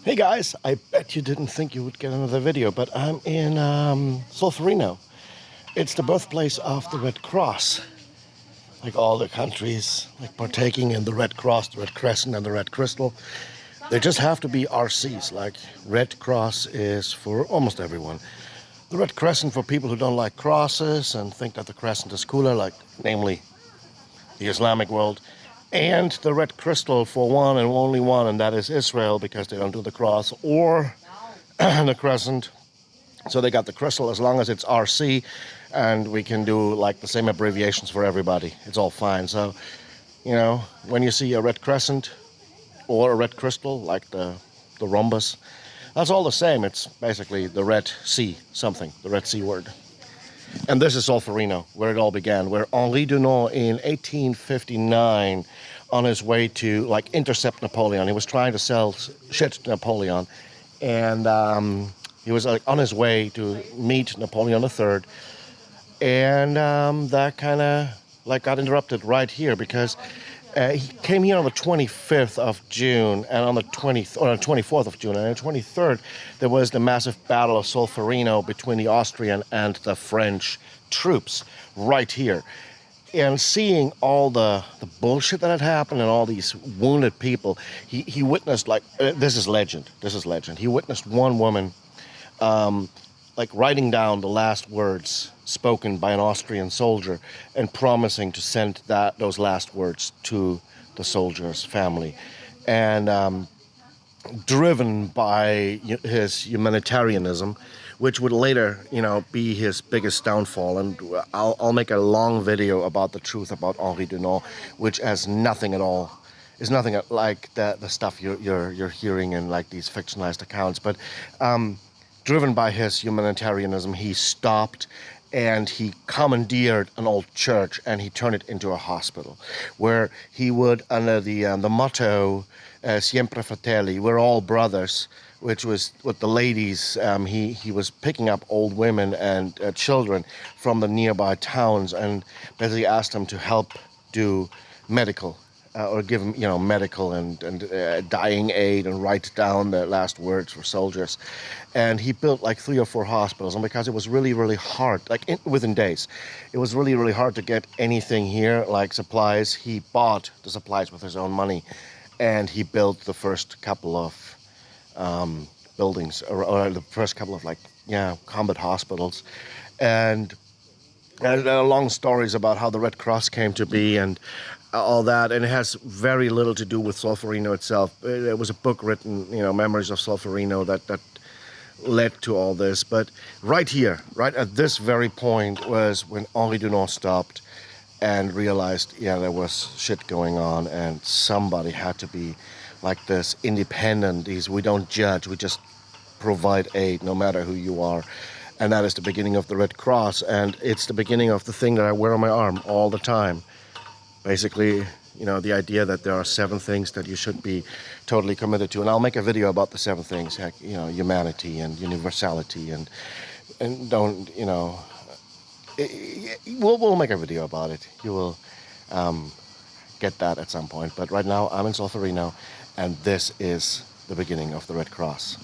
Hey guys, I bet you didn't think you would get another video, but I'm in Solferino. It's the birthplace of the Red Cross. Like all the countries like partaking in the Red Cross, the Red Crescent and the Red Crystal. They just have to be RCs, like Red Cross is for almost everyone. The Red Crescent for people who don't like crosses and think that the crescent is cooler, like namely the Islamic world. And the Red Crystal for one and only one, and that is Israel, because they don't do the cross or the crescent. So they got the crystal as long as it's RC, and we can do like the same abbreviations for everybody. It's all fine. So, when you see a red crescent or a red crystal, like the rhombus, that's all the same. It's basically the Red Sea something, the Red Sea word. And this is Solferino, where it all began, where Henri Dunant in 1859, on his way to intercept Napoleon, he was trying to sell shit to Napoleon, and he was on his way to meet Napoleon III, and that kind of got interrupted right here because he came here on the 25th of June, and on the 24th of June, and on the 23rd, there was the massive Battle of Solferino between the Austrian and the French troops right here. And seeing all the bullshit that had happened and all these wounded people, he witnessed, this is legend, he witnessed one woman writing down the last words spoken by an Austrian soldier and promising to send those last words to the soldier's family. And driven by his humanitarianism, which would later, be his biggest downfall. And I'll make a long video about the truth about Henri Dunant, which has nothing at all, is nothing like the stuff you're hearing in these fictionalized accounts. But driven by his humanitarianism, he stopped and he commandeered an old church and he turned it into a hospital, where he would, under the motto Sempre Fratelli, we're all brothers, which was with the ladies, he was picking up old women and children from the nearby towns and basically asked them to help do medical or give them, medical and dying aid and write down the last words for soldiers. And he built 3 or 4 hospitals, and because it was really, really hard, within days, it was really, really hard to get anything here, like supplies. He bought the supplies with his own money, and he built the first couple of buildings, or the first couple of combat hospitals. And there are long stories about how the Red Cross came to be and all that, and it has very little to do with Solferino itself. There was a book written, Memories of Solferino, that led to all this. But right here, right at this very point, was when Henri Dunant stopped and realized, there was shit going on, and somebody had to be this independent. We don't judge, we just provide aid, no matter who you are. And that is the beginning of the Red Cross, and it's the beginning of the thing that I wear on my arm all the time. Basically, the idea that there are 7 things that you should be totally committed to. And I'll make a video about the 7 things, humanity and universality, and don't, we'll make a video about it. You will get that at some point. But right now, I'm in Solferino, and this is the beginning of the Red Cross.